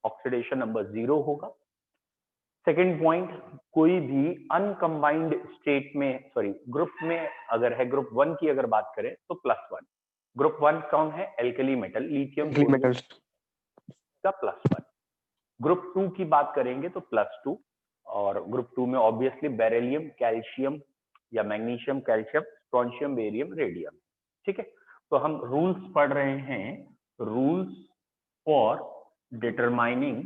Oxidation number 0 होगा। Second point, कोई भी अनकंबाइंड स्टेट में, सॉरी ग्रुप में अगर है, ग्रुप 1 की अगर बात करें तो +1। ग्रुप 1 कौन है? एल्कली मेटल, लिथियम सोडियम का +1। ग्रुप 2 की बात करेंगे तो +2, और ग्रुप 2 में ऑब्वियसली बेरिलियम, कैल्शियम या magnesium, calcium, strontium, barium, radium. ठीक है, तो हम रूल्स पढ़ रहे हैं, rules for determining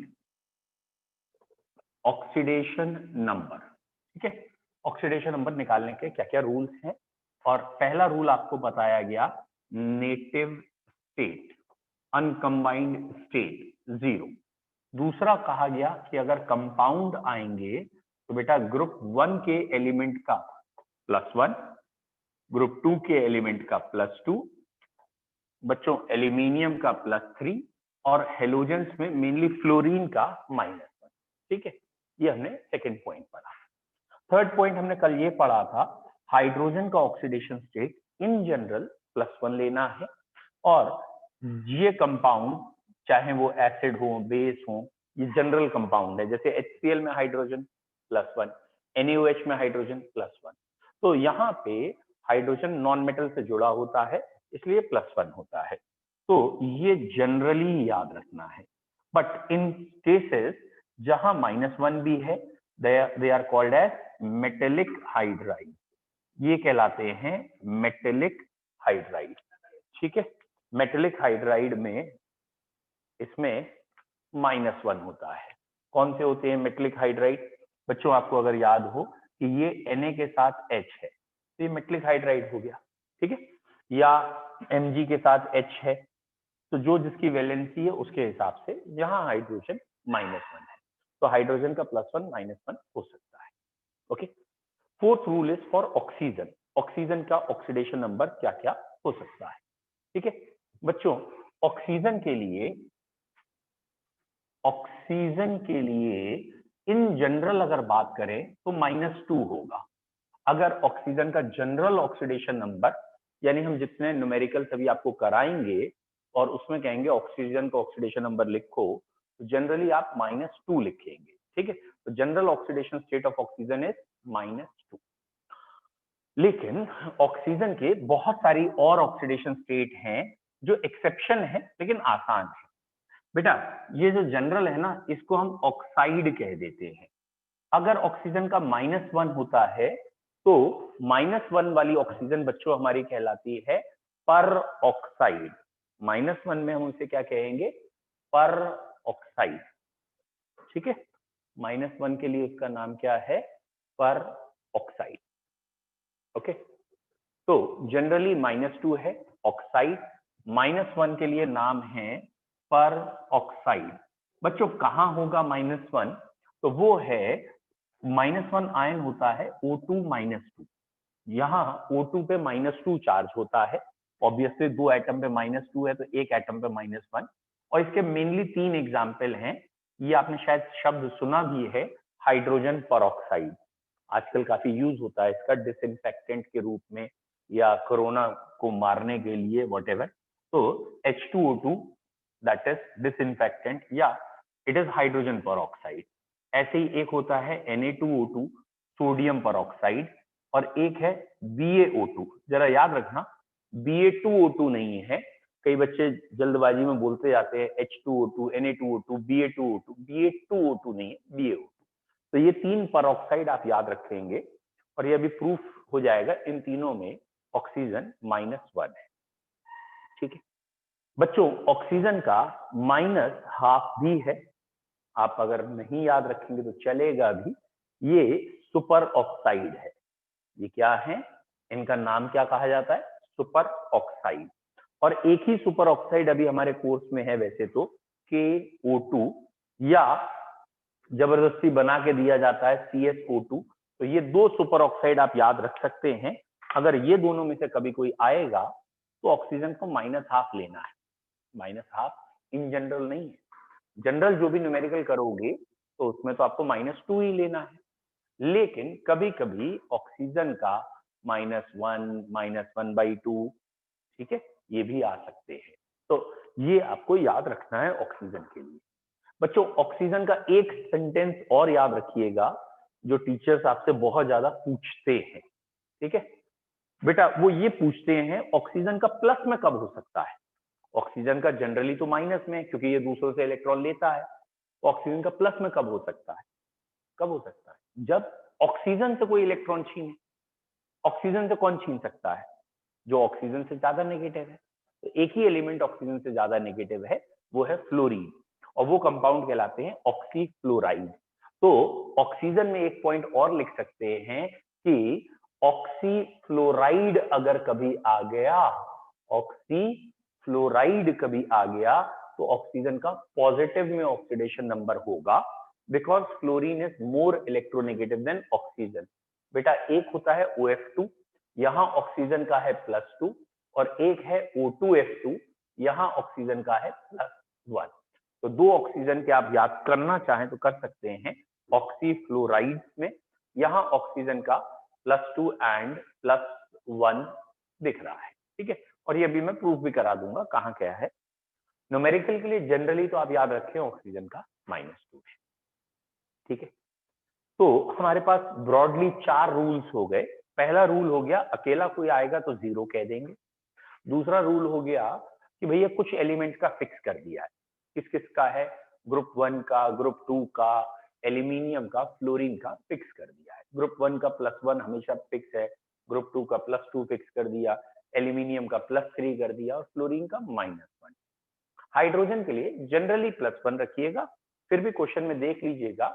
oxidation number. ठीक है, ऑक्सीडेशन नंबर निकालने के क्या क्या रूल्स हैं। और पहला रूल आपको बताया गया, नेटिव स्टेट, अनकंबाइंड स्टेट 0। दूसरा कहा गया कि अगर कंपाउंड आएंगे तो बेटा ग्रुप 1 के एलिमेंट का +1, ग्रुप 2 के एलिमेंट का +2, बच्चों एल्यूमिनियम का +3, और हेलोजेंस में मेनली फ्लोरीन का -1। ठीक है, ये हमने सेकेंड पॉइंट पढ़ा। थर्ड पॉइंट हमने कल ये पढ़ा था, हाइड्रोजन का ऑक्सीडेशन स्टेट इन जनरल +1 लेना है, और ये कंपाउंड चाहे वो एसिड हो, बेस हो, ये जनरल कंपाउंड है। जैसे HCl में हाइड्रोजन +1, NaOH में हाइड्रोजन +1। तो यहाँ पे हाइड्रोजन नॉन मेटल से जुड़ा होता है, इसलिए +1 होता है। तो ये जनरली याद रखना है। बट इन केसेस जहां -1 भी है, they are called as metallic hydride, ये कहलाते हैं मेटेलिक हाइड्राइड। ठीक है, मेटेलिक हाइड्राइड में इसमें -1 होता है। कौन से होते हैं मेटेलिक हाइड्राइड? बच्चों आपको अगर याद हो कि ये Na के साथ H है तो ये मेटेलिक हाइड्राइड हो गया। ठीक है, या Mg के साथ H है, तो जो जिसकी वैलेंसी है उसके हिसाब से यहाँ हाइड्रोजन -1 है, तो हाइड्रोजन का +1 -1 हो सकता है। Okay, fourth rule is for oxygen. Oxygen का ऑक्सीडेशन नंबर क्या क्या हो सकता है? ठीक है बच्चों, ऑक्सीजन के लिए इन जनरल अगर बात करें तो -2 होगा। अगर ऑक्सीजन का जनरल ऑक्सीडेशन नंबर, यानी हम जितने न्यूमेरिकल सभी आपको कराएंगे और उसमें कहेंगे ऑक्सीजन का ऑक्सीडेशन नंबर लिखो, तो जनरली आप -2 लिखेंगे। ठीक है, तो general oxidation state of oxygen is -2। लेकिन ऑक्सीजन के बहुत सारी और ऑक्सीडेशन स्टेट हैं जो एक्सेप्शन है लेकिन आसान है। बेटा ये जो जनरल है ना, इसको हम ऑक्साइड कह देते हैं। अगर ऑक्सीजन का -1 होता है तो -1 वाली ऑक्सीजन बच्चों हमारी कहलाती है पर ऑक्साइड। -1 में हम उसे क्या कहेंगे? पर ऑक्साइड। ठीक है, -1 के लिए उसका नाम क्या है? पर ऑक्साइड। ओके, तो जनरली -2 है ऑक्साइड, -1 के लिए नाम है पर ऑक्साइड। बच्चों कहाँ होगा -1? तो वो है -1 आयन होता है O2 -2। यहाँ O2 पे -2 चार्ज होता है। ऑब्वियसली 2 एटम पे -2 है तो एक एटम पे -1, और इसके मेनली 3 एग्जाम्पल हैं। ये आपने शायद शब्द सुना भी है, हाइड्रोजन परऑक्साइड। आजकल काफी यूज होता है इसका डिसइंफेक्टेंट के रूप में या कोरोना को मारने के लिए, व्हाटएवर। तो H2O2 दैट इज डिसइंफेक्टेंट, या इट इज हाइड्रोजन परऑक्साइड। ऐसे ही एक होता है Na2O2 सोडियम परऑक्साइड, और एक है BaO2। जरा याद रखना, Ba2O2 नहीं है। कई बच्चे जल्दबाजी में बोलते जाते हैं H2O2, Na2O2, Ba2O2। Ba2O2 नहीं है, BaO2। तो ये 3 परऑक्साइड आप याद रखेंगे, और ये अभी प्रूफ हो जाएगा, इन तीनों में ऑक्सीजन -1 है। ठीक है बच्चों, ऑक्सीजन का -12 भी है। आप अगर नहीं याद रखेंगे तो चलेगा भी। ये सुपर ऑक्साइड है। ये क्या है? इनका नाम क्या कहा जाता है? Super oxide. और एक ही सुपर ऑक्साइड अभी हमारे कोर्स में है वैसे तो, KO2, या जबरदस्ती बना के दिया जाता है CSO2। तो ये 2 सुपर ऑक्साइड आप याद रख सकते हैं। अगर ये दोनों में से कभी कोई आएगा तो ऑक्सीजन को -12 लेना है। -12 इन जनरल नहीं है। जनरल जो भी न्यूमेरिकल करोगे तो उसमें तो आपको -2 ही लेना है, लेकिन कभी कभी ऑक्सीजन का -1, -1/2, ठीक है, ये भी आ सकते हैं। तो ये आपको याद रखना है ऑक्सीजन के लिए। बच्चों ऑक्सीजन का एक सेंटेंस और याद रखिएगा जो टीचर्स आपसे बहुत ज्यादा पूछते हैं, ठीक है बेटा, वो ये पूछते हैं ऑक्सीजन का प्लस में कब हो सकता है। ऑक्सीजन का जनरली तो माइनस में, क्योंकि ये दूसरों से इलेक्ट्रॉन लेता है। ऑक्सीजन का प्लस में कब हो सकता है? कब हो सकता है? जब ऑक्सीजन से कोई इलेक्ट्रॉन छीने। ऑक्सीजन से कौन छीन सकता है? जो ऑक्सीजन से ज्यादा नेगेटिव है। तो एक ही एलिमेंट ऑक्सीजन से ज्यादा नेगेटिव है, वो है फ्लोरीन, और वो कंपाउंड कहलाते हैं ऑक्सीफ्लोराइड। तो ऑक्सीजन में एक पॉइंट और लिख सकते हैं कि ऑक्सीफ्लोराइड अगर कभी आ गया, ऑक्सीफ्लोराइड कभी आ गया, तो ऑक्सीजन का पॉजिटिव में ऑक्सीडेशन नंबर होगा, because fluorine is more electronegative than oxygen. बेटा एक होता है OF2, यहां ऑक्सीजन का है +2, और एक है O2F2, यहां ऑक्सीजन का है +1। तो दो ऑक्सीजन के आप याद करना चाहें तो कर सकते हैं ऑक्सीफ्लोराइड में, यहां ऑक्सीजन का +2 एंड +1 दिख रहा है, ठीक है। और ये अभी मैं प्रूफ भी करा दूंगा कहां क्या है। न्यूमेरिकल के लिए जनरली तो आप याद रखें ऑक्सीजन का -2 है, ठीक है। तो हमारे पास ब्रॉडली 4 रूल्स हो गए। पहला रूल हो गया अकेला कोई आएगा तो 0 कह देंगे। दूसरा रूल हो गया कि भैया कुछ एलिमेंट का फिक्स कर दिया है। किस किस का है? ग्रुप 1 का, ग्रुप 2 का, एल्यूमिनियम का, फ्लोरीन का फिक्स कर दिया है। ग्रुप 1 का +1 हमेशा फिक्स है, ग्रुप 2 का +2 फिक्स कर दिया, एल्यूमिनियम का +3 कर दिया, और फ्लोरीन का -1। हाइड्रोजन के लिए जनरली +1 रखिएगा। फिर भी क्वेश्चन में देख लीजिएगा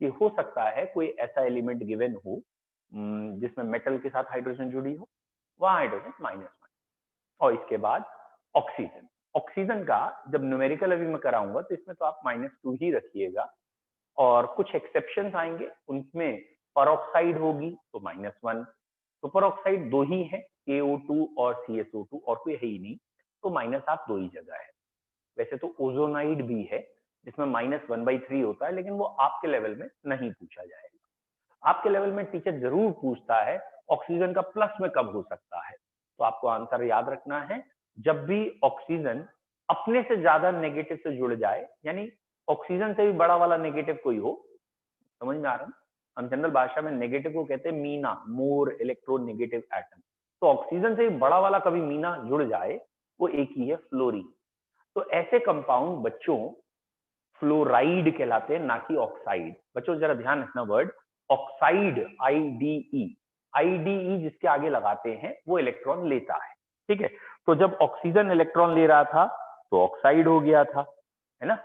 कि हो सकता है कोई ऐसा एलिमेंट गिवन हो जिसमें मेटल के साथ हाइड्रोजन जुड़ी हो, वह हाइड्रोजन -1। और इसके बाद ऑक्सीजन। ऑक्सीजन का जब न्यूमेरिकल अभी मैं कराऊंगा तो इसमें तो आप -2 ही रखिएगा, और कुछ एक्सेप्शंस आएंगे, उनमें परऑक्साइड होगी तो -1। सुपर ऑक्साइड 2 ही है, KO2 और CSO2, और कोई है ही नहीं, तो माइनस आप 2 ही जगह है। वैसे तो ओजोनाइड भी है जिसमें -1/3 होता है, लेकिन वो आपके लेवल में नहीं पूछा जाएगा। आपके लेवल में टीचर जरूर पूछता है ऑक्सीजन का प्लस में कब हो सकता है। तो आपको आंसर याद रखना है, जब भी ऑक्सीजन अपने से ज्यादा नेगेटिव से जुड़ जाए, यानी ऑक्सीजन से भी बड़ा वाला नेगेटिव कोई हो। समझ में आ रहा है? हम जनरल भाषा में नेगेटिव को कहते हैं मीना, मोर इलेक्ट्रोनेगेटिव एटम। तो ऑक्सीजन से भी बड़ा वाला कभी मीना जुड़ जाए, वो एक ही है, फ्लोरीन। तो ऐसे कंपाउंड बच्चों फ्लोराइड कहलाते हैं, ना कि ऑक्साइड। बच्चों जरा ध्यान रखना वर्ड ऑक्साइड, आईडीई जिसके आगे लगाते हैं वो इलेक्ट्रॉन लेता है, ठीक है। तो जब ऑक्सीजन इलेक्ट्रॉन ले रहा था तो ऑक्साइड हो गया था, है ना।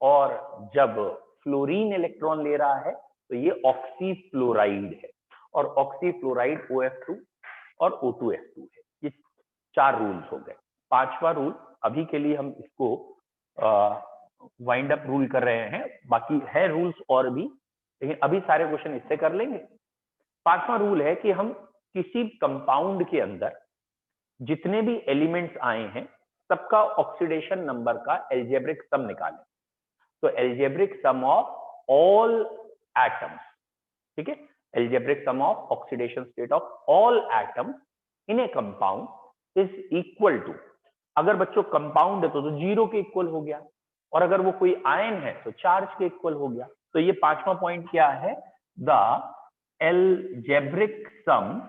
और जब फ्लोरीन इलेक्ट्रॉन ले रहा है तो ये ऑक्सीफ्लोराइड है, और ऑक्सीफ्लोराइड OF2 और O2F2 है। ये 4 रूल्स हो गए। 5वां रूल अभी के लिए हम इसको वाइंड अप रूल कर रहे हैं, बाकी है रूल्स और भी, लेकिन अभी सारे क्वेश्चन इससे कर लेंगे। 5वां रूल है कि हम किसी कंपाउंड के अंदर जितने भी एलिमेंट्स आए हैं सबका ऑक्सीडेशन नंबर का एल्जेब्रिक सम निकालें। तो algebraic sum of all atoms, ठीक है, algebraic sum of oxidation state of all atoms in a compound is equal to, अगर बच्चों कंपाउंड है तो 0 के इक्वल हो गया, और अगर वो कोई आयन है तो चार्ज के इक्वल हो गया। तो ये 5वां पॉइंट क्या है? The algebraic sum,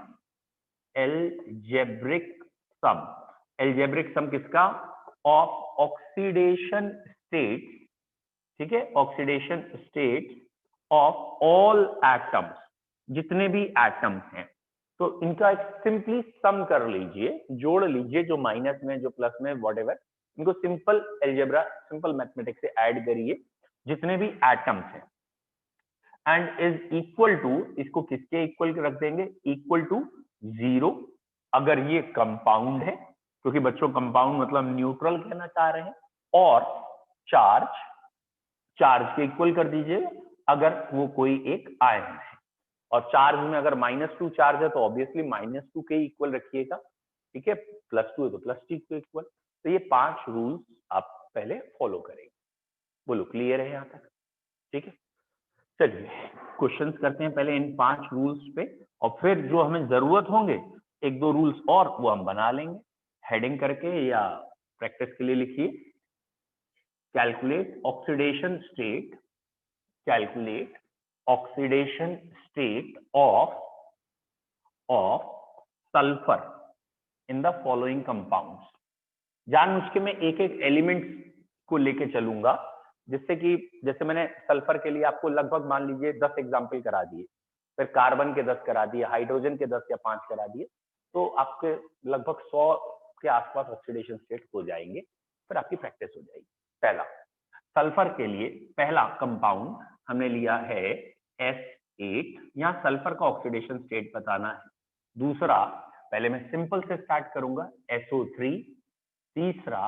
algebraic sum, algebraic sum किसका? ऑफ ऑक्सीडेशन स्टेट, ठीक है, oxidation state of all atoms, जितने भी एटम्स हैं। तो इनका एक सिंपली सम कर लीजिए, जोड़ लीजिए, जो माइनस में जो प्लस में व्हाटएवर, इनको सिंपल एल्जेब्रा, सिंपल मैथमेटिक्स से ऐड करिए, जितने भी एटम्स हैं, एंड इज इक्वल टू, इसको किसके इक्वल रख देंगे? इक्वल टू 0 अगर ये कंपाउंड है, क्योंकि बच्चों कंपाउंड मतलब न्यूट्रल कहना चाह रहे हैं, और चार्ज, चार्ज के इक्वल कर दीजिए अगर वो कोई एक आयन है। और चार्ज में अगर -2 चार्ज है तो ऑब्वियसली -2 के इक्वल रखिएगा, ठीक है, +2 है तो +2 के इक्वल। तो ये 5 रूल्स आप पहले फॉलो करेंगे। बोलो क्लियर है यहाँ तक? ठीक है, चलिए क्वेश्चंस करते हैं पहले इन 5 रूल्स पे, और फिर जो हमें जरूरत होंगे 1-2 रूल्स और वो हम बना लेंगे हेडिंग करके, या प्रैक्टिस के लिए लिखिए। Calculate oxidation state of sulphur in the following compounds. जानबूझ के मैं एक एक एलिमेंट को लेके चलूंगा, जिससे कि जैसे मैंने सल्फर के लिए आपको लगभग मान लीजिए 10 एग्जाम्पल करा दिए, फिर कार्बन के 10 करा दिए, हाइड्रोजन के 10 या 5 करा दिए, तो आपके लगभग 100 के आसपास ऑक्सीडेशन स्टेट हो जाएंगे, फिर आपकी प्रैक्टिस हो जाएगी। पहला सल्फर के लिए पहला कंपाउंड हमने लिया है S8, यहाँ सल्फर का ऑक्सीडेशन स्टेट बताना है। दूसरा, पहले मैं सिंपल से स्टार्ट करूंगा, SO3। तीसरा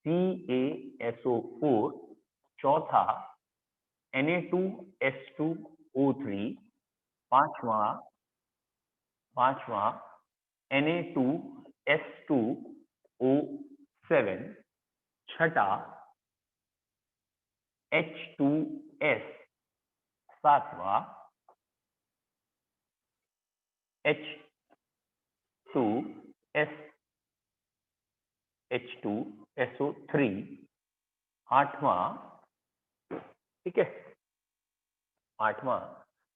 CaSO4। चौथा Na2S2O3। पांचवा Na2S2O7। छठा H2S। सातवां H2SO3। आठवां, ठीक है, आठवां।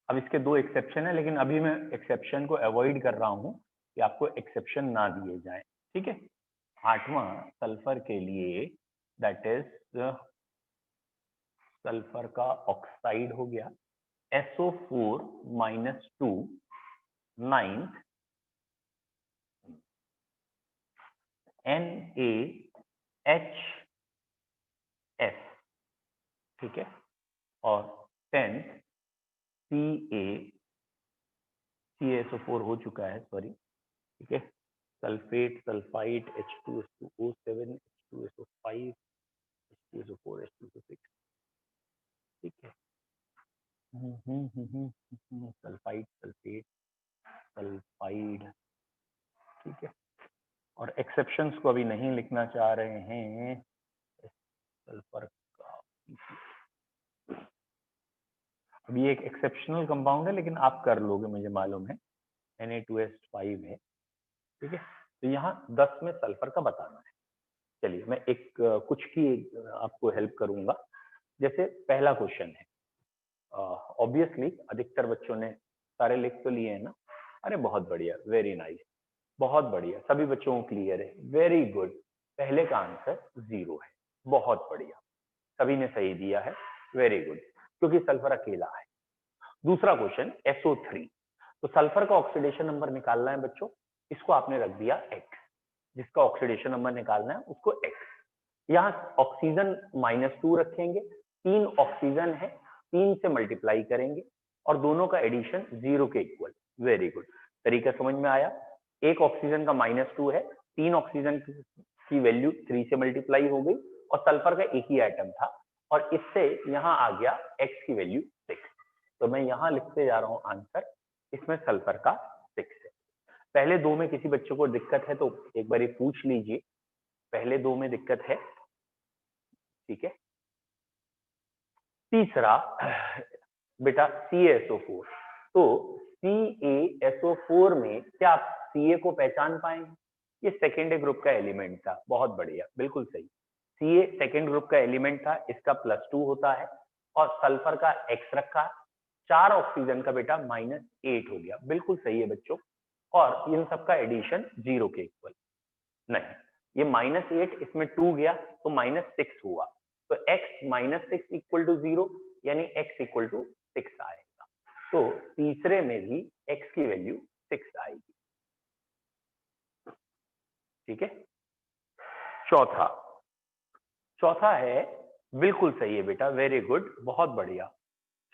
अब इसके दो एक्सेप्शन है, लेकिन अभी मैं एक्सेप्शन को अवॉइड कर रहा हूं कि आपको एक्सेप्शन ना दिए जाए, ठीक है। आठवां सल्फर के लिए दैट इज सल्फर का ऑक्साइड हो गया SO4-2। नाइन्थ NaHS, ठीक है, और 10th CaSO4 हो चुका है, सॉरी, ठीक है, sulphate, sulphide, H2SO7, H2SO5, H2SO4, H2SO6, ठीक है, सल्फाइड, सल्फेट, सल्फाइड, ठीक है। और एक्सेप्शंस को अभी नहीं लिखना चाह रहे हैं, सल्फर का अभी एक एक्सेप्शनल कंपाउंड है, लेकिन आप कर लोगे मुझे मालूम है, Na2S5 है, ठीक है। तो यहाँ 10 में सल्फर का बताना है। चलिए मैं एक कुछ की आपको हेल्प करूंगा। जैसे पहला क्वेश्चन है, ऑब्वियसली अधिकतर बच्चों ने सारे लिख तो लिए हैं ना, अरे बहुत बढ़िया, वेरी नाइस, बहुत बढ़िया, सभी बच्चों को क्लियर है, वेरी गुड। पहले का आंसर 0 है, बहुत बढ़िया, सभी ने सही दिया है, वेरी गुड, क्योंकि सल्फर अकेला है। दूसरा क्वेश्चन SO3, तो सल्फर का ऑक्सीडेशन नंबर निकालना है बच्चों, इसको आपने रख दिया X, जिसका ऑक्सीडेशन नंबर निकालना है उसको X। यहाँ ऑक्सीजन -2 रखेंगे, 3 ऑक्सीजन है, 3 से मल्टीप्लाई करेंगे और दोनों का एडिशन 0 के इक्वल। वेरी गुड, तरीका समझ में आया। एक ऑक्सीजन का -2 है, 3 ऑक्सीजन की वैल्यू 3 से मल्टीप्लाई हो गई और सल्फर का एक ही आइटम था, और इससे यहाँ आ गया X की वैल्यू 6। तो मैं यहाँ लिखते जा रहा हूँ आंसर, इसमें सल्फर का 6 है। पहले दो में किसी बच्चों को दिक्कत है तो एक बार पूछ लीजिए, पहले दो में दिक्कत है, ठीक है। तीसरा बेटा CaSO4, तो CaSO4 में क्या आप Ca को पहचान पाएंगे? ये सेकेंड ग्रुप का एलिमेंट था, बहुत बढ़िया, बिल्कुल सही, Ca सेकेंड ग्रुप का एलिमेंट था, इसका +2 होता है और सल्फर का X रखा, 4 ऑक्सीजन का बेटा -8 हो गया, बिल्कुल सही है बच्चों, और इन सबका एडिशन 0 के इक्वल नहीं, ये -8 इसमें 2 गया तो -6 हुआ, तो x -6 इक्वल टू 0, यानी x इक्वल टू 6 आएगा। तो तीसरे में भी x की वैल्यू 6 आएगी, ठीक है। चौथा है, बिल्कुल सही है बेटा, वेरी गुड, बहुत बढ़िया।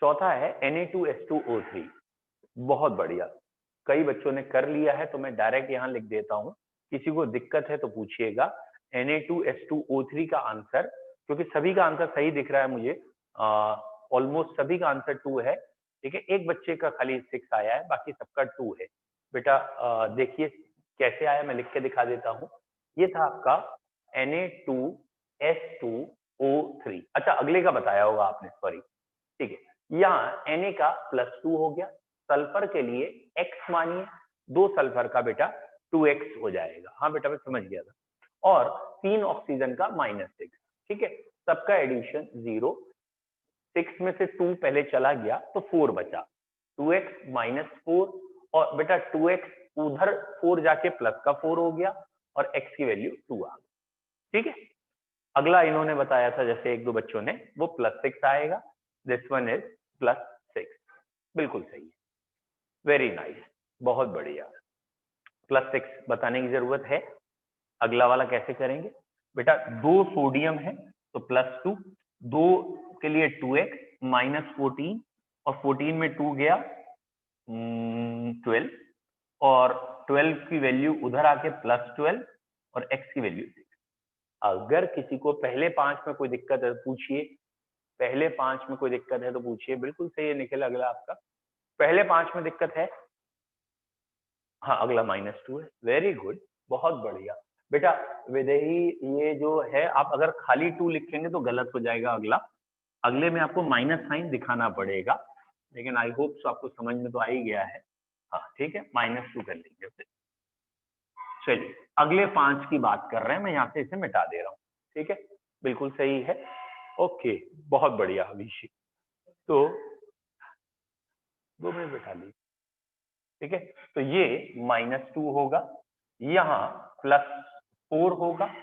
चौथा है Na2S2O3, बहुत बढ़िया, कई बच्चों ने कर लिया है तो मैं डायरेक्ट यहाँ लिख देता हूँ, किसी को दिक्कत है तो पूछिएगा। Na2S2O3 का आंसर, क्योंकि सभी का आंसर सही दिख रहा है मुझे, ऑलमोस्ट सभी का आंसर 2 है, ठीक है, एक बच्चे का खाली 6 आया है, बाकी सबका 2 है। बेटा देखिए कैसे आया, मैं लिख के दिखा देता हूँ। ये था आपका Na2S2O3, अच्छा अगले का बताया होगा आपने, सॉरी, ठीक है। यहाँ Na का +2 हो गया, सल्फर के लिए X मानिए, 2 सल्फर का बेटा 2X हो जाएगा, हाँ बेटा मैं समझ गया था, और 3 ऑक्सीजन का -6, ठीक है। सबका एडिशन 0, 6 में से 2 पहले चला गया तो 4 बचा, 2x माइनस 4, और बेटा 2x उधर 4 जाके प्लस का 4 हो गया और x की वैल्यू 2 आ गई। ठीक है, अगला इन्होंने बताया था जैसे एक दो बच्चों ने, वो +6 आएगा, दिस वन इज +6, बिल्कुल सही है, वेरी नाइस, बहुत बढ़िया। +6 बताने की जरूरत है। अगला वाला कैसे करेंगे बेटा, 2 सोडियम है तो +2, 2 के लिए 2x -14, और 14 में 2 गया 12, और 12 की वैल्यू उधर आके +12 और x की वैल्यू 6। अगर किसी को पहले 5 में कोई दिक्कत है तो पूछिए, पहले 5 में कोई दिक्कत है तो पूछिए। बिल्कुल सही है निखिल, अगला आपका पहले 5 में दिक्कत है। हाँ, अगला -2 है, वेरी गुड, बहुत बढ़िया बेटा। विदेही ये जो है, आप अगर खाली 2 लिखेंगे तो गलत हो जाएगा। अगले में आपको माइनस साइन दिखाना पड़ेगा, लेकिन आई होप सो आपको समझ में तो आ ही गया है। हाँ ठीक है, -2 कर लेंगे फिर। चलिए अगले 5 की बात कर रहे हैं, मैं यहाँ से इसे मिटा दे रहा हूँ। ठीक है, बिल्कुल सही है, ओके, बहुत बढ़िया अभिषेक। तो 2 मिनट बिठा लीजिए। ठीक है, तो ये -2 होगा, यहाँ +4 होगा,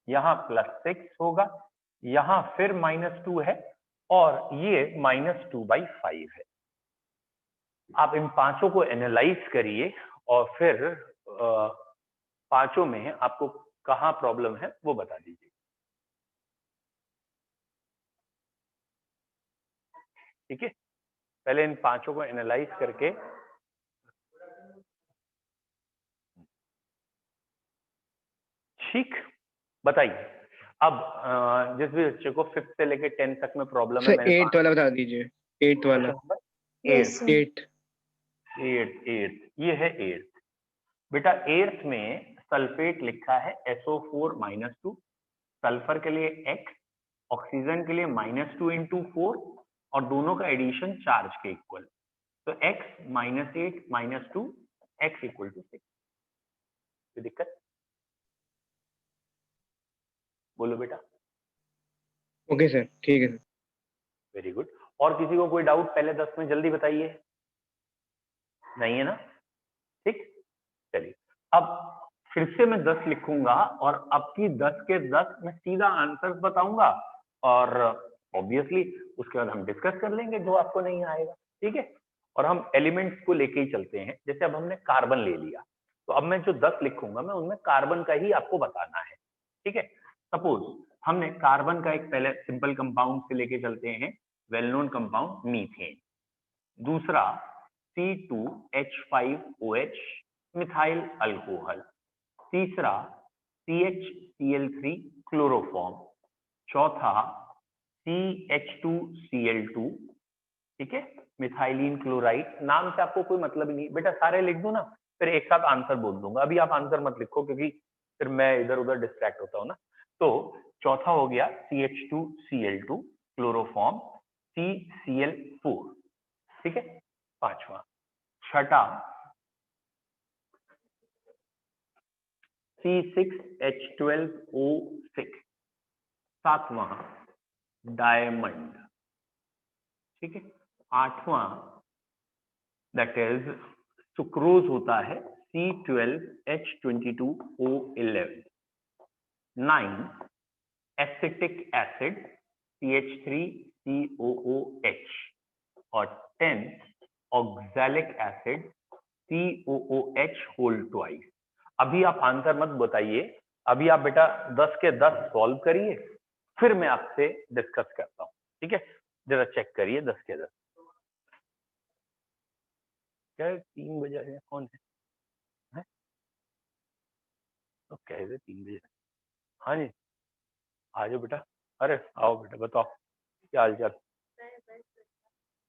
यहाँ +6 होगा, यहाँ फिर -2 है, और ये -2/5 है। आप इन पांचों को एनालाइज करिए और फिर पांचों में आपको कहाँ प्रॉब्लम है वो बता दीजिए। ठीक है, पहले इन पांचों को एनालाइज करके ठीक बताइए। अब जिस भी बच्चे को 5th से लेके 10th तक में प्रॉब्लम है, सर मैंने 8th वाला बता दीजिए, 8th वाला। Yes, sir. 8। 8 ये है 8th बेटा। 8th में सल्फेट लिखा है SO4 -2, सल्फर के लिए X, ऑक्सीजन के लिए -2 × 4, और दोनों का एडिशन चार्ज के इक्वल, तो x -8 -2 x = 6। कोई दिक्कत? बोलो बेटा। ओके सर, ठीक है सर। Very good. और किसी को कोई डाउट पहले 10 में जल्दी बताइए, नहीं है ना? ठीक, चलिए अब फिर से मैं 10 लिखूंगा और अब की 10 के 10 मैं सीधा आंसर बताऊंगा, और ऑब्वियसली उसके बाद हम डिस्कस कर लेंगे जो आपको नहीं आएगा। ठीक है, और हम एलिमेंट्स को लेके ही चलते हैं। जैसे अब हमने कार्बन ले लिया, तो अब मैं जो 10 लिखूंगा मैं उनमें कार्बन का ही आपको बताना है। ठीक है, सपोज हमने कार्बन का एक पहले सिंपल कंपाउंड से लेके चलते हैं, वेल नोन कंपाउंड मीथेन। दूसरा C2H5OH मिथाइल अल्कोहल। तीसरा CHCl3 क्लोरोफॉर्म। चौथा CH2Cl2, ठीक है, मिथाइलिन क्लोराइड। नाम से आपको कोई मतलब ही नहीं बेटा, सारे लिख दूं ना फिर एक साथ आंसर बोल दूंगा। अभी आप आंसर मत लिखो क्योंकि फिर मैं इधर उधर डिस्ट्रैक्ट होता हूं ना। तो चौथा हो गया CH2Cl2 क्लोरोफॉर्म CCl4, ठीक है, पांचवा। छठा C6H12O6, सातवां डायमंड, ठीक है। आठवां दैट इज सुक्रोज होता है C12H22O11। 9 एसिटिक एसिड CH3COOH, और 10 ऑक्सैलिक एसिड COOH2। अभी आप आंसर मत बताइए, अभी आप बेटा 10 के 10 सॉल्व करिए, फिर मैं आपसे डिस्कस करता हूं। ठीक है, जरा चेक करिए 10 के 10। क्या 3 बजे है? कौन है? तो कैसे 3 बजे? हाँ जी, आ जाओ बेटा। अरे आओ बेटा, बताओ क्या हाल चाल?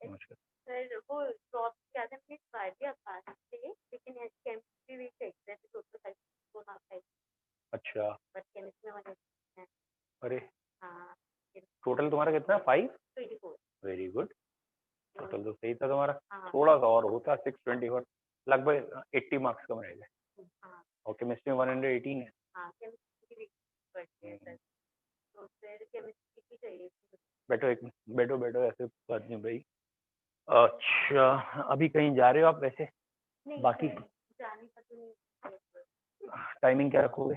नमस्कार। सर वो ड्रॉप क्या था, मैंने ट्राई किया पास से, लेकिन केमिस्ट्री भी चेक है तो टोटल 5 को ना पाई। अच्छा, बट केमिस्ट्री में मैंने अरे हाँ टोटल तुम्हारा कितना? 5? 24। वेरी गुड, टोटल तो सही था तुम्हारा। हाँ थोड़ा सा और होता 624, लगभग 80 मार्क्स कम रह गए। हाँ और केमिस्ट्री में 118 है। हाँ केमिस्ट्री भी बढ़ती है सर, तो फिर केमिस्ट्री की चाहिए बैठो एक मिनट, बैठो बैठो, ऐसे बात नहीं भाई। अच्छा, अभी कहीं जा रहे हो आप वैसे? नहीं, बाकी जाने का तो नहीं। टाइमिंग क्या रखोगे?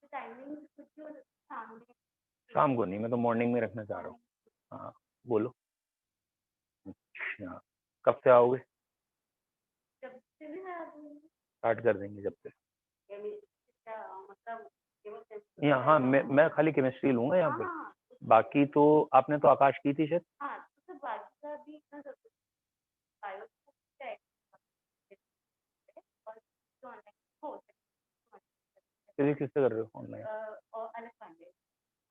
टाइमिंग कुछ शाम में। शाम को नहीं, मैं तो मॉर्निंग में रखना चाह रहा हूँ। हाँ बोलो। अच्छा, कब से आओगे? जब से भी मैं स्टार्ट कर देंगे जब से। मतलब यहाँ मैं खाली केमिस्ट्री लूंगा यहाँ पे। हाँ बाकी तो आपने तो आकाश की थी शायद। हाँ, तो बाकी का भी इतना सब कुछ बायो है और जो ऑनलाइन हो फिजिक्स किससे कर रहे हो ऑनलाइन? और अलग फंडे।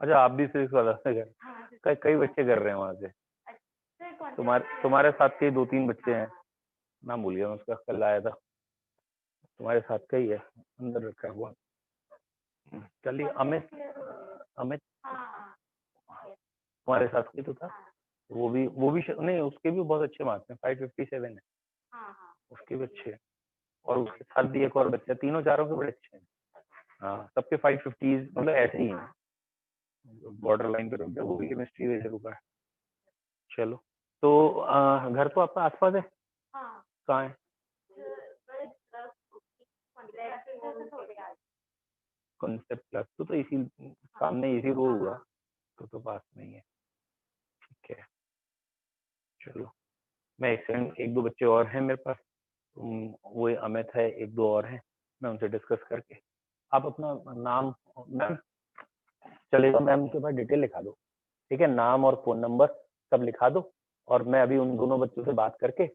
अच्छा, आप भी फिजिक्स वाला से कर? हाँ कई बच्चे कर रहे हैं वहाँ से। अच्छा, तुम्हारे साथ के 2-3 बच्चे हैं, नाम भूल गया मैं उसका, कल आया था। तुम्हारे साथ का ही है, अंदर रखा हुआ। चलिए, अमित हाँ तुम्हारे साथ की तो था। वो भी नहीं, उसके भी बहुत अच्छे मार्क्स हैं, 557 है। हाँ उसके भी अच्छे हैं। और उसके साथ भी एक और बच्चा, तीनों चारों के बड़े अच्छे हैं। हाँ, सबके 550 मतलब ऐसे ही हैं, बॉर्डर लाइन पे रुक गया, वो भी केमिस्ट्री वैसे रुका है। चलो, तो घर तो आपका आसपास है? हाँ कहाँ है? कॉन्सेप्ट क्लास तो इसी सामने, इसी रो हुआ तो पास में ही है। ठीक है, चलो, मैं एक दो बच्चे और हैं मेरे पास, वो अमित है, एक दो और हैं, मैं उनसे डिस्कस करके, आप अपना नाम, मैम चलेगा, मैम के पास डिटेल लिखा दो, ठीक है, नाम और फोन नंबर सब लिखा दो, और मैं अभी उन दोनों बच्चों से बात करके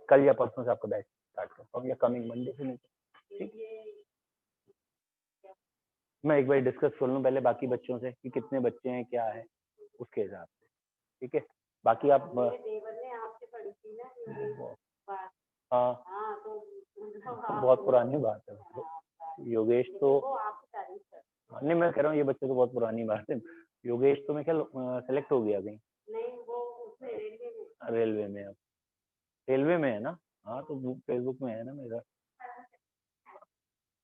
कल या परसों से आपका बैच स्टार्ट करता हूँ, या कमिंग मंडे से नहीं। ठीक, मैं एक बार डिस्कस कर लूँ पहले बाकी बच्चों से कि कितने बच्चे हैं, क्या है, उसके हिसाब से। ठीक है, बाकी आप हाँ, बहुत पुरानी बात है तो। योगेश तो नहीं, मैं कह रहा हूँ ये बच्चे तो बहुत पुरानी बात है। योगेश तो मैं क्या सेलेक्ट हो गया कहीं? नहीं, वो रेलवे में। अब रेलवे में है ना? हाँ, तो फेसबुक में है ना मेरा।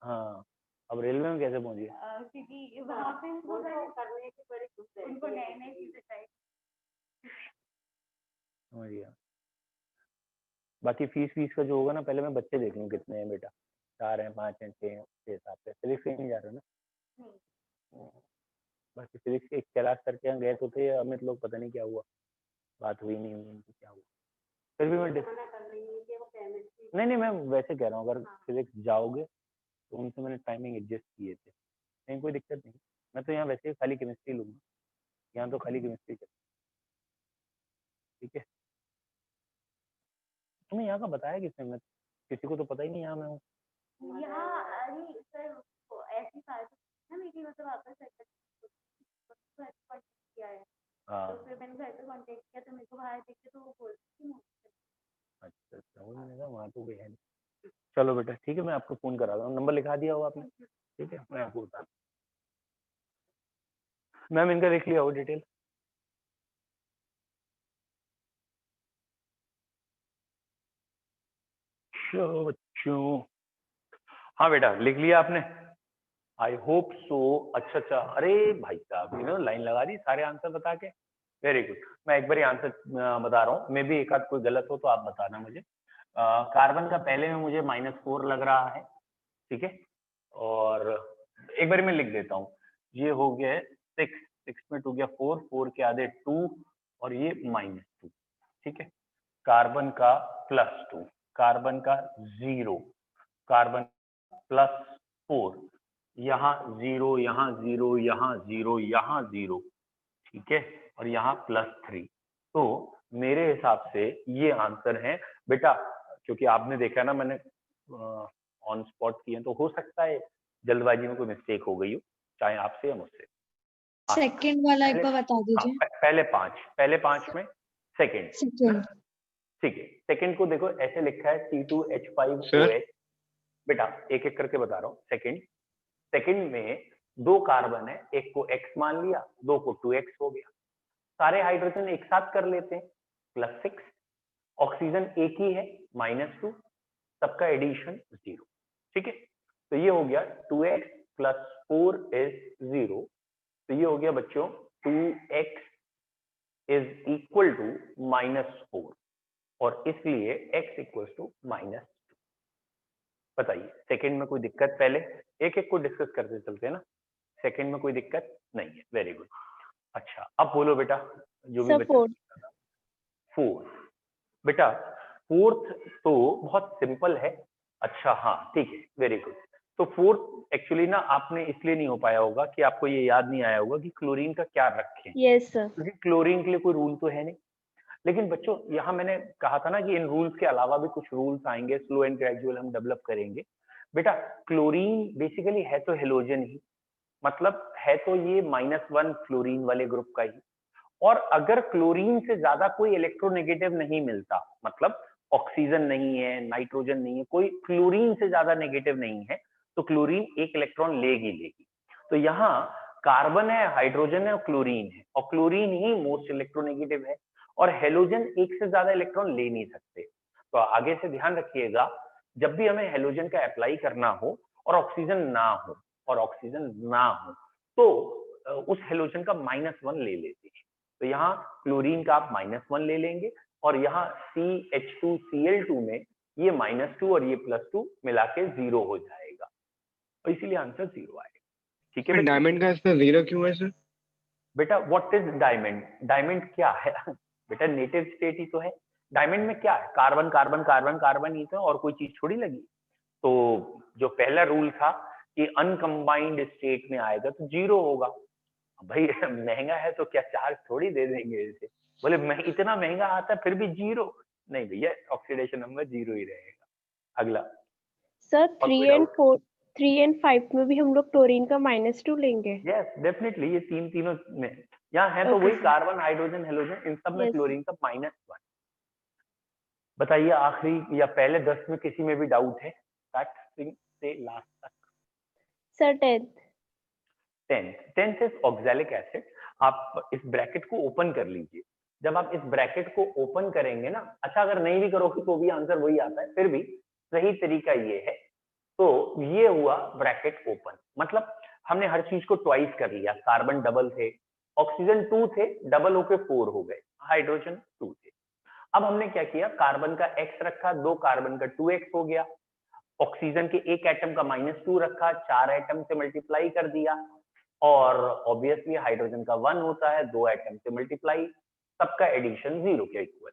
हाँ, अब रेलवे में कैसे पहुंच गया? क्योंकि वहाँ पे करने की बड़ी उनको नए नए चीजें चाहिए। समझ गया। बाकी फीस का जो होगा ना, पहले मैं बच्चे देख लूँ कितने हैं बेटा, 4 हैं, 5 हैं, 6 हैं, उसके हिसाब से। फिजिक्स से नहीं जा रहे ना? बाकी फिजिक्स के कैलाश करके यहाँ गए तो थे अमित लोग, पता नहीं क्या हुआ, बात हुई नहीं हुई उनकी, क्या हुआ। फिर भी मैं नहीं, मैं वैसे कह रहा हूँ, अगर फिजिक्स जाओगे तो उनसे मैंने टाइमिंग एडजस्ट किए थे, नहीं कोई दिक्कत नहीं। मैं तो यहाँ वैसे खाली केमिस्ट्री लूंगा, यहाँ तो खाली केमिस्ट्री कर। ठीक है, तुम्हें यहाँ का बताया किसने? मैं किसी को तो पता ही नहीं यहाँ मैं हूँ। यहाँ अरे सर ऐसी बात है ना मेरी, मतलब आपस किया है। हाँ, तो फिर मैंने घर पे कांटेक्ट किया तो मेरे को बाहर देख के तो वो बोलती थी। अच्छा, वो मैंने कहा वहाँ तो कोई है नहीं। चलो बेटा ठीक है, मैं आपको फोन करा रहा हूँ, नंबर लिखा दिया होगा आपने? ठीक है, मैं आपको बता, मैम इनका देख लिया हो डिटेल? चलो बच्चों, हाँ बेटा लिख लिया आपने? I hope so. अच्छा, अरे भाई साहब, लाइन लगा दी सारे आंसर बता के, वेरी गुड। मैं एक बार आंसर बता रहा हूँ, मे भी एक आध कोई गलत हो तो आप बताना मुझे। कार्बन का पहले में मुझे -4 लग रहा है, ठीक है, और एक बार मैं लिख देता हूँ, ये हो गया 6 में 2 गया 4 के आधे 2, और ये -2, ठीक है। कार्बन का +2, कार्बन का 0, कार्बन +4, यहाँ 0, यहाँ 0, यहाँ 0, यहाँ 0, ठीक है, और यहाँ +3। तो मेरे हिसाब से ये आंसर है बेटा, क्योंकि आपने देखा ना मैंने ऑन स्पॉट किए, तो हो सकता है जल्दबाजी में कोई मिस्टेक हो गई हो, चाहे आपसे या मुझसे। सेकंड वाला एक बार बता दीजिए। पहले 5 में सेकंड, सेकंड, ठीक है। सेकंड को देखो ऐसे लिखा है C2H5OH, सर बेटा एक एक करके बता रहा हूँ। सेकंड में 2 कार्बन है, एक को X मान लिया, 2 को 2X हो गया, सारे हाइड्रोजन एक साथ कर लेते हैं, +6, ऑक्सीजन एक ही है, -2, सबका एडिशन 0, ठीक है। तो ये हो गया 2x + 4 is 0, तो ये हो गया बच्चों 2x इज इक्वल टू -4 और इसलिए x इक्वल टू -2। बताइए सेकंड में कोई दिक्कत? पहले एक एक को डिस्कस करते चलते हैं ना, सेकंड में कोई दिक्कत नहीं है। Very good. अच्छा अब बोलो बेटा, जो भी सर बच्चा 4। 4 बेटा, फोर्थ तो बहुत सिंपल है। अच्छा हाँ ठीक है, वेरी गुड। तो फोर्थ एक्चुअली ना आपने इसलिए नहीं हो पाया होगा कि आपको ये याद नहीं आया होगा कि क्लोरीन का क्या रखें, यस सर। क्योंकि क्लोरीन के लिए कोई रूल तो है नहीं। लेकिन बच्चों यहाँ मैंने कहा था ना कि इन रूल्स के अलावा भी कुछ रूल्स आएंगे, स्लो एंड ग्रेजुअल हम डेवलप करेंगे। बेटा क्लोरीन बेसिकली है तो हेलोजन ही, मतलब है तो ये -1 फ्लोरीन वाले ग्रुप का ही। और अगर क्लोरीन से ज्यादा कोई इलेक्ट्रोनेगेटिव नहीं मिलता, मतलब ऑक्सीजन नहीं है, नाइट्रोजन नहीं है, कोई क्लोरीन से ज्यादा नेगेटिव नहीं है, तो क्लोरीन एक इलेक्ट्रॉन लेगी लेगी। तो यहाँ कार्बन है, हाइड्रोजन है और क्लोरीन है, और क्लोरीन ही मोस्ट इलेक्ट्रोनेगेटिव है, और हेलोजन एक से ज्यादा इलेक्ट्रॉन ले नहीं सकते। तो आगे से ध्यान रखिएगा, जब भी हमें हेलोजन का अप्लाई करना हो और ऑक्सीजन ना हो, तो उस हेलोजन का -1 ले लेते हैं। तो यहाँ क्लोरीन का आप -1 ले लेंगे, और यहाँ CH2Cl2 में ये -2 और ये +2 मिला के 0 हो जाएगा, और इसीलिए आंसर 0 आएगा। ठीक है बेटा? डायमंड का इसका 0 क्यों है सर? बेटा व्हाट इज डायमंड? डायमंड क्या है? बेटा नेटिव स्टेट ही तो है। डायमंड में क्या है? कार्बन कार्बन कार्बन कार्बन ही तो, और कोई चीज थोड़ी लगी। तो जो पहला रूल था कि अनकंबाइंड स्टेट में आएगा तो 0 होगा। भाई महंगा है तो क्या चार्ज थोड़ी दे देंगे इसे? बोले इतना महंगा आता है फिर भी 0? नहीं भैया, ऑक्सीडेशन नंबर 0 ही रहेगा। अगला सर और 3 कोई एंड डाउट? 4, 3 एंड 5 में भी हम लोग क्लोरीन का -2 लेंगे। यस डेफिनेटली, ये तीनों में यहाँ है तो Okay, वही sir. कार्बन हाइड्रोजन हेलोजन, इन सब में Yes. क्लोरीन का -1। बताइए आखिरी या पहले 10 में किसी में भी डाउट है? स्टार्टिंग से लास्ट तक। Sir 10th। 10th is oxalic acid. आप इस ब्रैकेट को ओपन कर लीजिए। जब आप इस ब्रैकेट को ओपन करेंगे ना, अच्छा अगर नहीं भी करोगे तो भी आंसर वही आता है, फिर भी सही तरीका ये है। तो ये हुआ ब्रैकेट ओपन, मतलब हमने हर चीज को ट्वाइस कर लिया। कार्बन डबल थे, ऑक्सीजन 2 थे, डबल होके 4 हो गए, हाइड्रोजन 2 थे। अब हमने क्या किया, कार्बन का x रखा, 2 कार्बन का 2x हो गया। ऑक्सीजन के एक एटम का -2 रखा, 4 एटम से मल्टीप्लाई कर दिया, और ऑब्वियसली हाइड्रोजन का 1 होता है, 2 एटम से मल्टीप्लाई, सबका एडिशन 0 के इक्वल।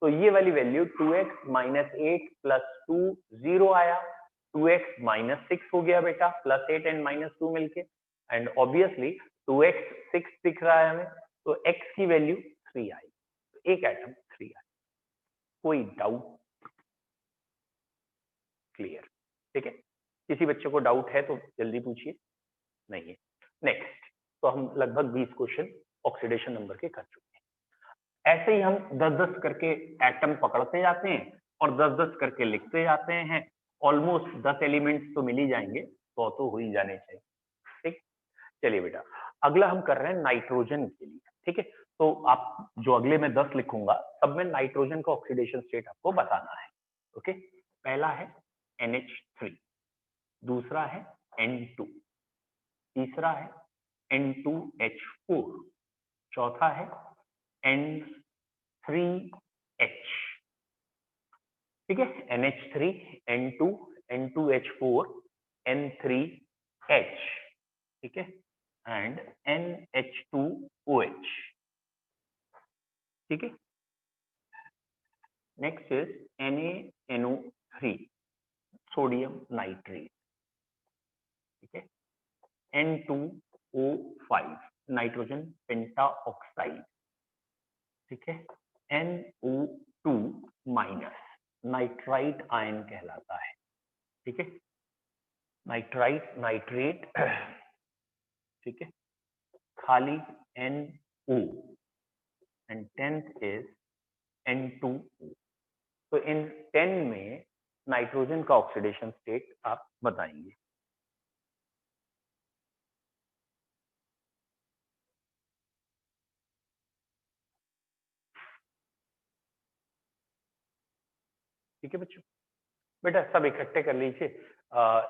तो ये वाली वैल्यू 2x -8 + 2 0 आया, 2x -6 हो गया बेटा, +8 एंड -2 मिलके, एंड ऑब्वियसली 2x 6 दिख रहा है हमें, तो x की वैल्यू 3 आई, तो एक एटम 3 आई। कोई डाउट? क्लियर? ठीक है, किसी बच्चे को डाउट है तो जल्दी पूछिए। नहीं है? नेक्स्ट। तो हम लगभग 20 क्वेश्चन ऑक्सीडेशन नंबर के कर चुके हैं। ऐसे ही हम 10-10 करके एटम पकड़ते जाते हैं और 10-10 करके लिखते जाते हैं। ऑलमोस्ट 10 एलिमेंट्स तो मिल ही जाएंगे, 100 तो हो ही जाने चाहिए। ठीक, चलिए बेटा अगला हम कर रहे हैं नाइट्रोजन के लिए। ठीक है, तो आप जो अगले में 10 लिखूंगा सब में नाइट्रोजन का ऑक्सीडेशन स्टेट आपको बताना है। ओके, पहला है NH3, दूसरा है N2, तीसरा है N2H4, चौथा है N3H। ठीक है, NH3, N2, N2H4, N3H, ठीक है, एंड NH2OH। ठीक है, next is NaNO3, sodium nitrate. ठीक है, N2O5, नाइट्रोजन पेंटा ऑक्साइड। ठीक है, NO2-, नाइट्राइट आयन कहलाता है। ठीक है, नाइट्राइट नाइट्रेट। ठीक है, खाली NO, and 10th is N2O। तो इन 10 में नाइट्रोजन का ऑक्सीडेशन स्टेट आप बताएंगे। ठीक है बच्चों, बेटा सब इकट्ठे कर लीजिए,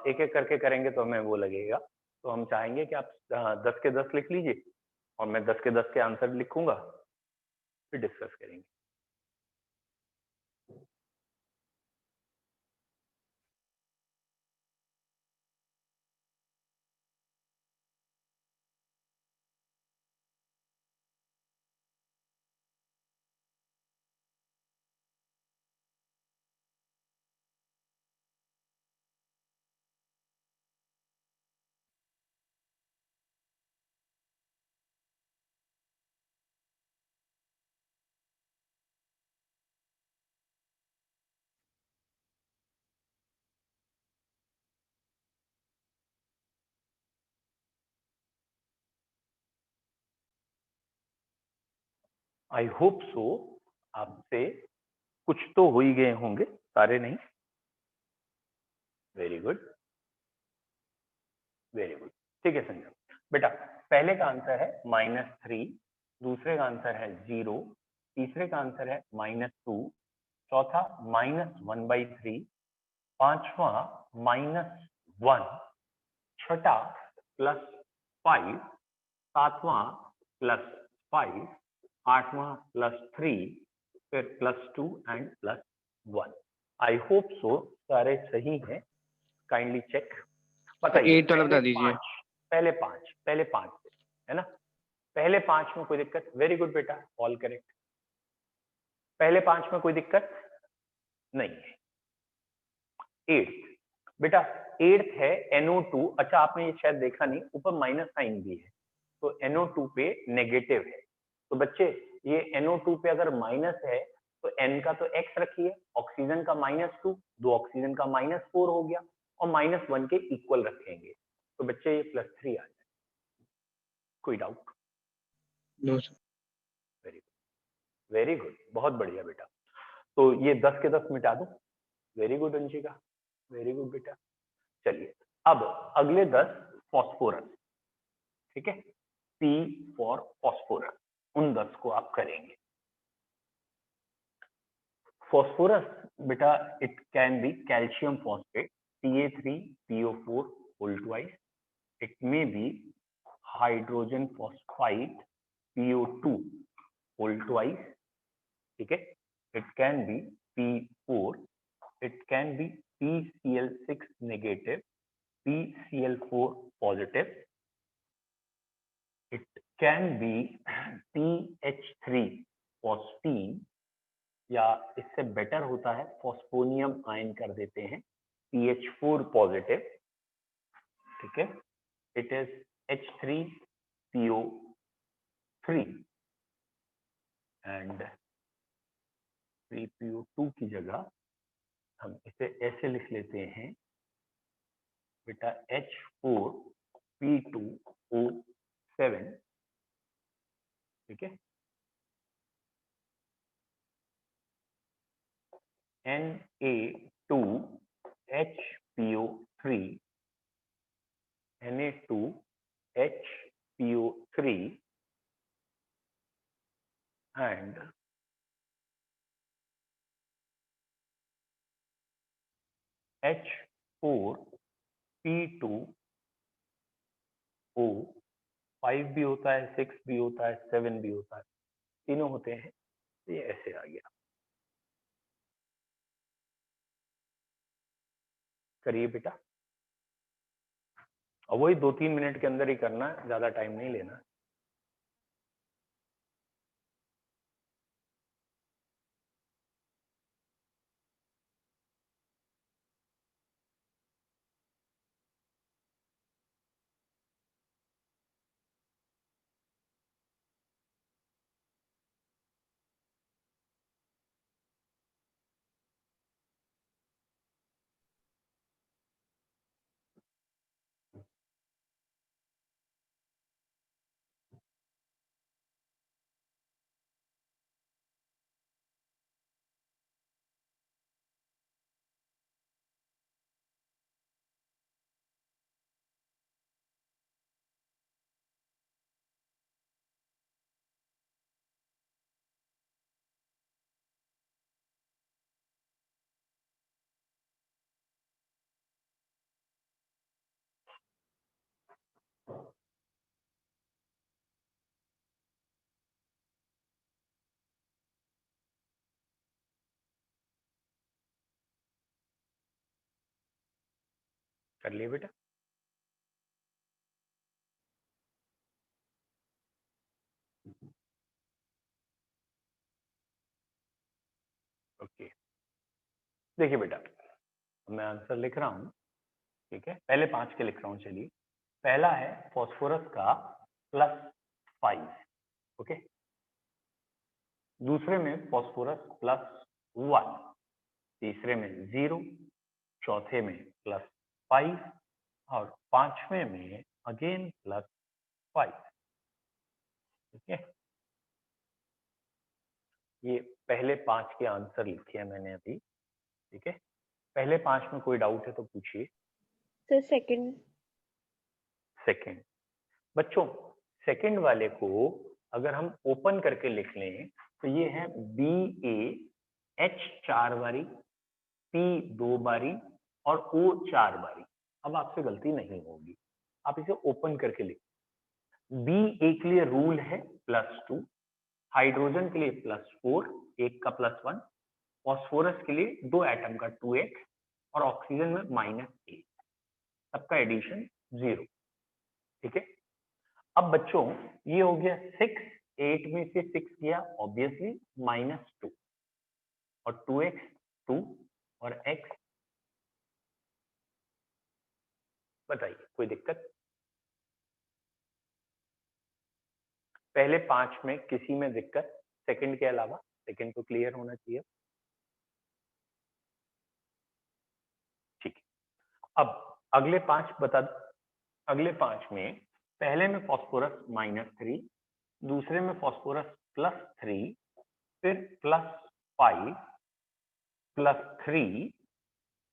एक एक करके करेंगे तो हमें वो लगेगा। तो हम चाहेंगे कि आप 10 के 10 लिख लीजिए और मैं 10 के 10 के आंसर लिखूंगा। फिर डिस्कस करेंगे। आई होप सो आपसे कुछ तो हो ही गए होंगे, सारे नहीं। Very good, very good. ठीक है संजय बेटा, पहले का आंसर है -3, दूसरे का आंसर है 0, तीसरे का आंसर है -2, चौथा -1/3, पांचवा -1, छठा +5, सातवां +5, आठवां +3, फिर +2 एंड +1। आई होप सो सारे सही हैं। Kindly check. बताइए 8 वाला बता दीजिए। पहले पांच से, है ना? पहले 5 में कोई दिक्कत? वेरी गुड बेटा, ऑल करेक्ट। पहले 5 में कोई दिक्कत नहीं है। 8 बेटा, 8 है NO2। अच्छा, आपने ये शायद देखा नहीं, ऊपर माइनस साइन भी है, तो NO2 पे नेगेटिव है। तो बच्चे, ये NO2 पे अगर माइनस है तो N का तो X रखिए, ऑक्सीजन का -2, दो ऑक्सीजन का -4 हो गया, और -1 के इक्वल रखेंगे, तो बच्चे ये +3 आ जाए। कोई doubt? No sir. Very good, very good, बहुत बढ़िया बेटा। तो ये 10 के 10 मिटा दूं? Very good Anshika, very good बेटा। चलिए, अब अगले 10 फॉस्फोरस, ठीक है? P फॉर फॉस्फोरस, उन 10 को आप करेंगे। फॉस्फोरस बेटा, it can be calcium phosphate Ta3PO4 whole twice. It may be hydrogen phosphide PO2 whole twice. ठीक है? It can be P4. It can be PCl6 negative, PCl4 positive. It can be PH3 phosphine, या इससे better होता है phosphonium ion कर देते हैं, PH4 positive. ठीक है? It is H3PO3 and 3PO2 की जगह हम इसे ऐसे लिख लेते हैं बेटा, H4P2O7। ठीक है? Na2HPO3, Na2HPO3 and H4P2O5 भी होता है, 6 भी होता है, 7 भी होता है, तीनों होते हैं। तो ये ऐसे आ गया। करिए बेटा, और वही 2-3 मिनट के अंदर ही करना है, ज्यादा टाइम नहीं लेना। कर लिए बेटा? ओके, देखिए बेटा, मैं आंसर लिख रहा हूँ, ठीक है? पहले 5 के लिख रहा हूँ, चलिए। पहला है फॉस्फोरस का +5, ओके। दूसरे में फॉस्फोरस +1, तीसरे में 0, चौथे में +5 और पांचवें में अगेन +5, ठीक है? ये पहले 5 के आंसर लिखे हैं मैंने अभी, ठीक है? पहले 5 में कोई डाउट है तो पूछिए। Sir second. सेकंड बच्चों, सेकंड वाले को अगर हम ओपन करके लिख लें तो ये है BaH 4 बारी, P 2 बारी और O 4 बारी। अब आपसे गलती नहीं होगी, आप इसे ओपन करके लिख। BA के लिए रूल है +2, हाइड्रोजन के लिए +4, एक का +1, फॉस्फोरस के लिए 2 एटम का 2x और ऑक्सीजन में -8, सबका एडिशन 0, ठीक है? अब बच्चों ये हो गया 6, 8 में से 6 गया ऑब्वियसली -2 और 2x 2 और x, बताइए कोई दिक्कत? पहले 5 में किसी में दिक्कत? सेकंड के अलावा, सेकंड तो क्लियर होना चाहिए, ठीक है। अब अगले 5 बता, अगले 5 में पहले में फॉस्फोरस -3, दूसरे में फॉस्फोरस +3, फिर +5, +3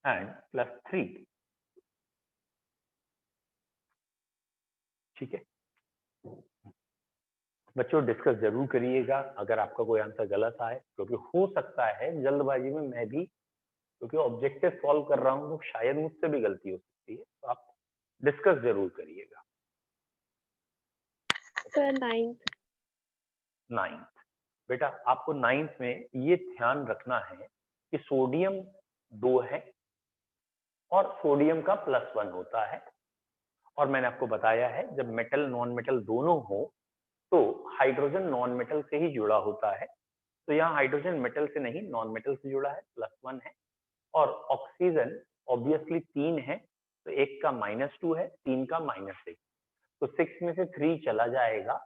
एंड +3, ठीक है? बच्चों डिस्कस जरूर करिएगा अगर आपका कोई आंसर गलत आए, क्योंकि हो सकता है जल्दबाजी में मैं भी, क्योंकि ऑब्जेक्टिव सॉल्व कर रहा हूं तो शायद मुझसे भी गलती हो सकती है, तो आप डिस्कस जरूर करिएगा। Sir 9th। 9th बेटा, आपको 9th में ये ध्यान रखना है कि सोडियम 2 है और सोडियम का +1 होता है, और मैंने आपको बताया है जब मेटल नॉन मेटल दोनों हो तो हाइड्रोजन नॉन मेटल से ही जुड़ा होता है, तो यहाँ हाइड्रोजन मेटल से नहीं नॉन मेटल से जुड़ा है, +1 है। और ऑक्सीजन ऑब्वियसली 3 है, तो एक का -2 है, 3 का -1, तो 6 में से 3 चला जाएगा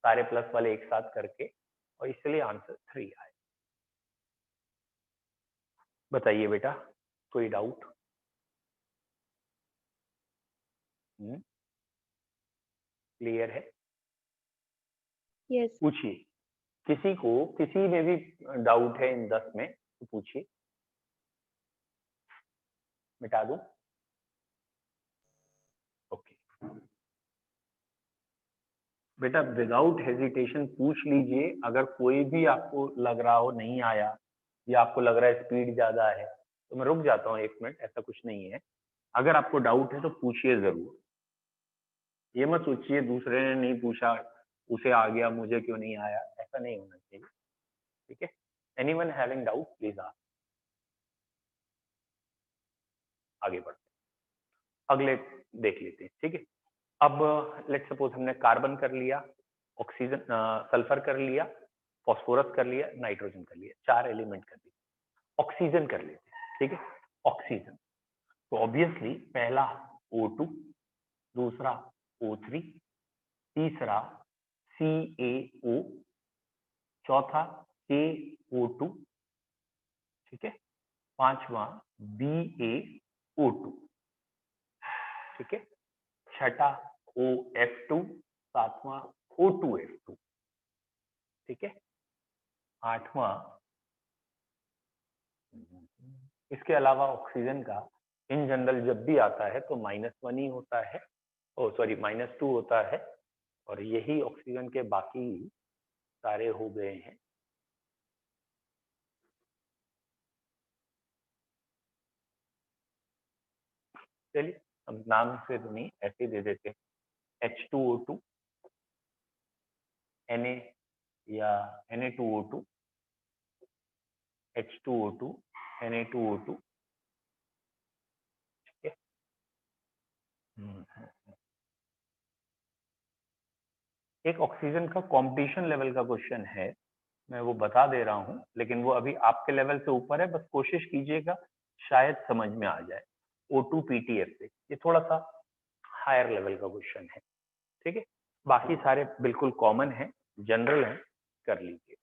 सारे प्लस वाले एक साथ करके, और इसलिए आंसर 3 आए। बताइए बेटा, कोई डाउट? क्लियर है? यस। पूछिए, किसी को किसी में भी डाउट है इन 10 में तो पूछिए, मिटा दूं? ओके बेटा, विदाउट हेजिटेशन पूछ लीजिए, अगर कोई भी आपको लग रहा हो नहीं आया या आपको लग रहा है स्पीड ज्यादा है तो मैं रुक जाता हूँ 1 मिनट, ऐसा कुछ नहीं है। अगर आपको डाउट है तो पूछिए जरूर, ये मत सोचिए दूसरे ने नहीं पूछा उसे आ गया मुझे क्यों नहीं आया, ऐसा नहीं होना चाहिए, ठीक है? Anyone having doubt please ask. आगे बढ़ते अगले देख लेते हैं, ठीक है? अब लेट सपोज हमने कार्बन कर लिया, ऑक्सीजन सल्फर कर लिया, फॉस्फोरस कर लिया, नाइट्रोजन कर लिया, 4 एलिमेंट कर लिए। ऑक्सीजन कर लेते हैं, ठीक है? ऑक्सीजन तो ऑब्वियसली पहला O2, दूसरा O3, तीसरा CaO, चौथा KO2, ठीक है? पांचवा BaO2, ठीक है? छठा OF2, सातवां O2F2, ठीक है? आठवां, इसके अलावा ऑक्सीजन का इन जनरल जब भी आता है तो -1 ही होता है, ओ सॉरी -2 होता है, और यही ऑक्सीजन के बाकी सारे हो गए हैं। चलिए हम नाम से तो नहीं, ऐसे ही दे देते हैं, H2O2, Na या Na2O2, H2O2, Na2O2, ठीक है? एक ऑक्सीजन का कंपटीशन लेवल का क्वेश्चन है, मैं वो बता दे रहा हूँ, लेकिन वो अभी आपके लेवल से ऊपर है, बस कोशिश कीजिएगा शायद समझ में आ जाए। O2 PTF से ये थोड़ा सा हायर लेवल का क्वेश्चन है, ठीक है। बाकी सारे बिल्कुल कॉमन है, जनरल है, कर लीजिए।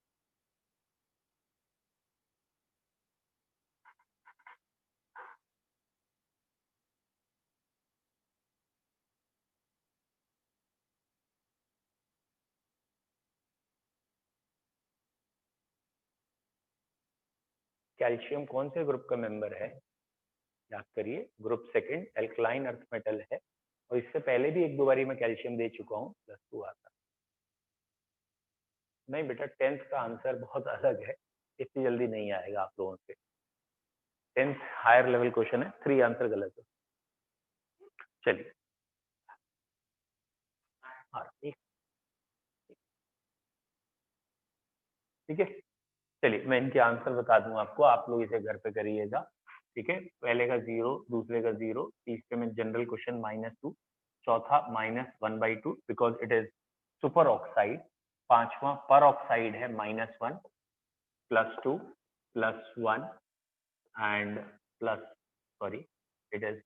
कैल्शियम कौन से ग्रुप का मेंबर है, याद करिए, group second alkaline earth metal है, और इससे पहले भी एक दो बारी मैं कैल्शियम दे चुका हूँ, +2 आता। नहीं बेटा, 10th का आंसर बहुत अलग है, इतनी जल्दी नहीं आएगा आप लोगों से। 10th हायर लेवल क्वेश्चन है, 3 आंसर गलत है। चलिए, ठीक है। चलिए मैं इनके आंसर बता दूं आपको, आप लोग इसे घर पे करिएगा, ठीक है। पहले का 0, दूसरे का 0, तीसरे में जनरल क्वेश्चन -2, चौथा -1/2 because it is super oxide, पांचवा पर ऑक्साइड है -1, +2, +1 एंड इट इज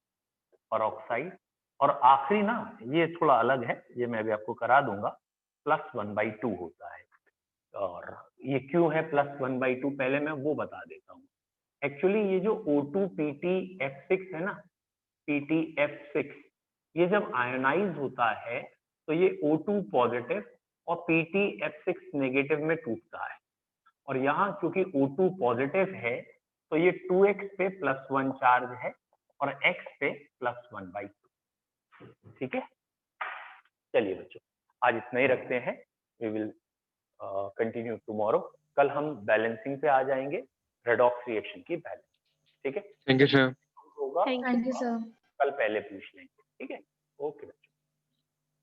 पर ऑक्साइड, और आखिरी ना ये थोड़ा अलग है, ये मैं अभी आपको करा दूंगा, +1/2 होता है। और ये क्यों है +1/2, पहले मैं वो बता देता हूँ। एक्चुअली ये जो O2 PTF6 है ना, PTF6, ये जब आयोनाइज होता है तो ये O2 पॉजिटिव और PTF6 नेगेटिव में टूटता है, और यहाँ क्योंकि O2 पॉजिटिव है तो ये 2x पे +1 चार्ज है और x पे +1/2, ठीक है। चलिए बच्चों, आज इतना ही रखते हैं, वी विल कंटिन्यू टुमारो। कल हम बैलेंसिंग पे आ जाएंगे, रेडॉक्स रिएक्शन की बैलेंस, ठीक है। Thank you sir. होगा थैंक थैंक यू सर। कल पहले पूछ लें।